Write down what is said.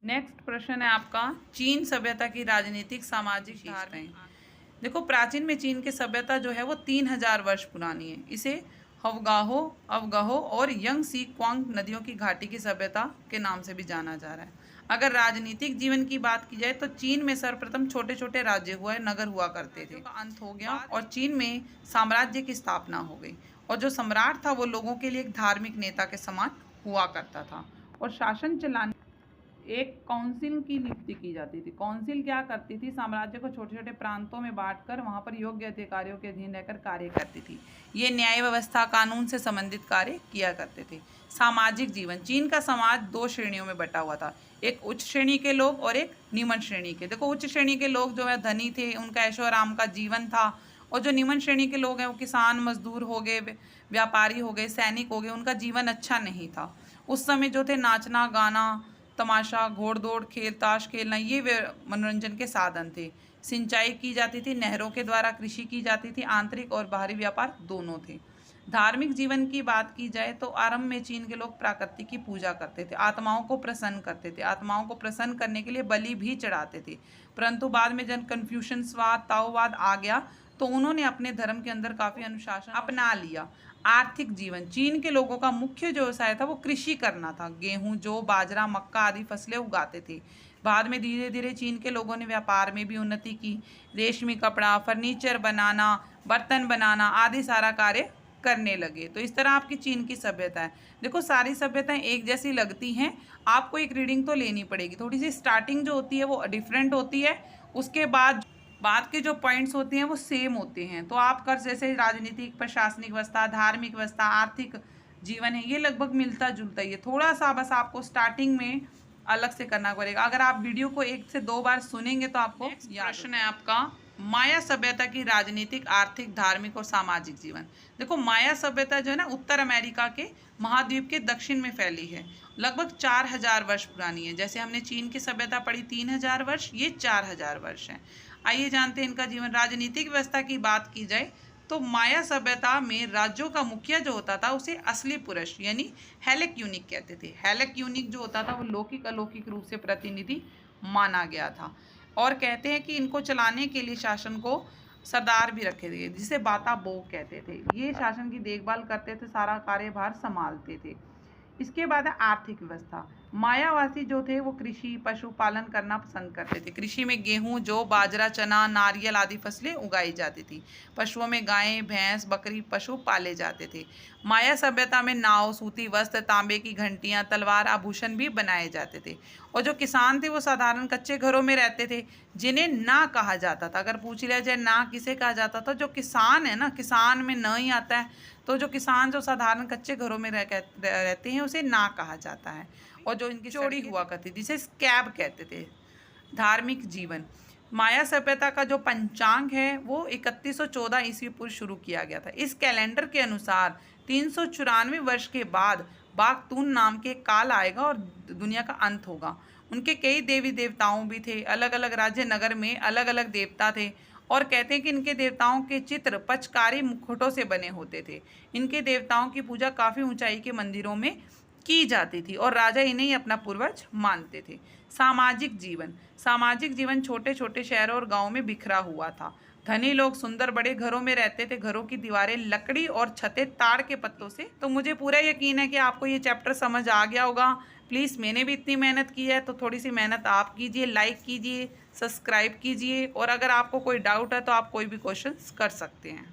Next प्रश्न है आपका, चीन सभ्यता की राजनीतिक सामाजिक धारणाएं। देखो, प्राचीन में चीन की सभ्यता जो है वो 3000 वर्ष पुरानी है। इसे हवगाहो, अवगाहो और यंगसी क्वांग नदियों की घाटी की सभ्यता के नाम से भी जाना जा रहा है। अगर राजनीतिक जीवन की बात की जाए तो चीन में सर्वप्रथम छोटे छोटे राज्य हुआ, नगर हुआ करते थे। का अंत हो गया और चीन में साम्राज्य की स्थापना हो गई। और जो सम्राट था वो लोगों के लिए एक धार्मिक नेता के समान हुआ करता था और शासन चलाने एक काउंसिल की नियुक्ति की जाती थी। काउंसिल क्या करती थी? साम्राज्य को छोटे छोटे प्रांतों में बांटकर वहां पर योग्य अधिकारियों के अधीन रहकर कार्य करती थी। ये न्याय व्यवस्था, कानून से संबंधित कार्य किया करते थे। सामाजिक जीवन, चीन का समाज दो श्रेणियों में बटा हुआ था, एक उच्च श्रेणी के लोग और एक निम्न श्रेणी के। देखो, उच्च श्रेणी के लोग जो है धनी थे, उनका ऐशो आराम का जीवन था। और जो निम्न श्रेणी के लोग हैं वो किसान, मजदूर हो गए, व्यापारी हो गए, सैनिक हो गए, उनका जीवन अच्छा नहीं था। उस समय जो थे नाचना, गाना, तमाशा, घोड़दौड़, खेल, ताश खेलना, ये मनोरंजन के साधन थे। सिंचाई की जाती थी, नहरों के द्वारा कृषि की जाती थी, आंतरिक और बाहरी व्यापार दोनों थे। धार्मिक जीवन की बात की जाए तो आरंभ में चीन के लोग प्रकृति की पूजा करते थे, आत्माओं को प्रसन्न करते थे, आत्माओं को प्रसन्न करने के लिए बलि भी चढ़ाते थे। परंतु बाद में जब कन्फ्यूशनवाद, ताओवाद आ गया तो उन्होंने अपने धर्म के अंदर काफी अनुशासन अपना लिया। आर्थिक जीवन, चीन के लोगों का मुख्य जो व्यवसाय था वो कृषि करना था। गेहूं, जौ, बाजरा, मक्का आदि फसलें उगाते थे। बाद में धीरे धीरे चीन के लोगों ने व्यापार में भी उन्नति की। रेशमी कपड़ा, फर्नीचर बनाना, बर्तन बनाना आदि सारा कार्य करने लगे। तो इस तरह आपकी चीन की सभ्यता है। देखो, सारी सभ्यताएं एक जैसी लगती हैं, आपको एक रीडिंग तो लेनी पड़ेगी। थोड़ी सी स्टार्टिंग जो होती है वो डिफरेंट होती है, उसके बाद के जो पॉइंट्स होते हैं वो सेम होते हैं। तो आप कर जैसे राजनीतिक, प्रशासनिक व्यवस्था, धार्मिक व्यवस्था, आर्थिक जीवन है, ये लगभग मिलता जुलता ही है। थोड़ा सा बस आपको स्टार्टिंग में अलग से करना पड़ेगा। अगर आप वीडियो को 1 से 2 बार सुनेंगे तो आपको प्रश्न है आपका, माया सभ्यता की राजनीतिक, आर्थिक, धार्मिक और सामाजिक जीवन। देखो, माया सभ्यता जो है ना, उत्तर अमेरिका के महाद्वीप के दक्षिण में फैली है। लगभग 4000 वर्ष पुरानी है। जैसे हमने चीन की सभ्यता पढ़ी 3000 वर्ष, ये 4000 वर्ष है। आइए जानते हैं इनका जीवन। राजनीतिक व्यवस्था की बात की जाए तो माया सभ्यता में राज्यों का मुखिया जो होता था उसे असली पुरुष यानी हेलेक यूनिक कहते थे। हेलेक यूनिक जो होता था वो लौकिक अलौकिक रूप से प्रतिनिधि माना गया था। और कहते हैं कि इनको चलाने के लिए शासन को सरदार भी रखे थे, जिसे बाता बो कहते थे। ये शासन की देखभाल करते थे, सारा कार्यभार संभालते थे। इसके बाद है आर्थिक व्यवस्था। मायावासी जो थे वो कृषि, पशुपालन करना पसंद करते थे। कृषि में गेहूं, जौ, बाजरा, चना, नारियल आदि फसलें उगाई जाती थी। पशुओं में गायें, भैंस, बकरी पशु पाले जाते थे। माया सभ्यता में नाव, सूती वस्त्र, तांबे की घंटियां, तलवार, आभूषण भी बनाए जाते थे। और जो किसान थे वो साधारण कच्चे घरों में रहते थे, जिन्हें ना कहा जाता था। अगर पूछ लिया जाए ना किसे कहा जाता था, जो किसान है ना, किसान में न ही आता है, तो जो किसान जो साधारण कच्चे घरों में रहते हैं उसे ना कहा जाता है। और जो इनकी चोरी हुआ करती थी जिसे स्कैब कहते थे। धार्मिक जीवन, माया सभ्यता का जो पंचांग है वो 3114 ईस्वी पूर्व शुरू किया गया था। इस कैलेंडर के अनुसार 394 वर्ष के बाद बागतून नाम के काल आएगा और दुनिया का अंत होगा। उनके कई देवी देवताओं भी थे, अलग अलग राज्य नगर में अलग अलग देवता थे। और कहते हैं कि इनके देवताओं के चित्र पचकारी मुकुटों से बने होते थे। इनके देवताओं की पूजा काफ़ी ऊंचाई के मंदिरों में की जाती थी और राजा इन्हें ही अपना पूर्वज मानते थे। सामाजिक जीवन, सामाजिक जीवन छोटे छोटे शहरों और गांवों में बिखरा हुआ था। धनी लोग सुंदर बड़े घरों में रहते थे। घरों की दीवारें लकड़ी और छतें ताड़ के पत्तों से। तो मुझे पूरा यकीन है कि आपको ये चैप्टर समझ आ गया होगा। प्लीज़, मैंने भी इतनी मेहनत की है तो थोड़ी सी मेहनत आप कीजिए, लाइक कीजिए, सब्सक्राइब कीजिए। और अगर आपको कोई डाउट है तो आप कोई भी क्वेश्चन कर सकते हैं।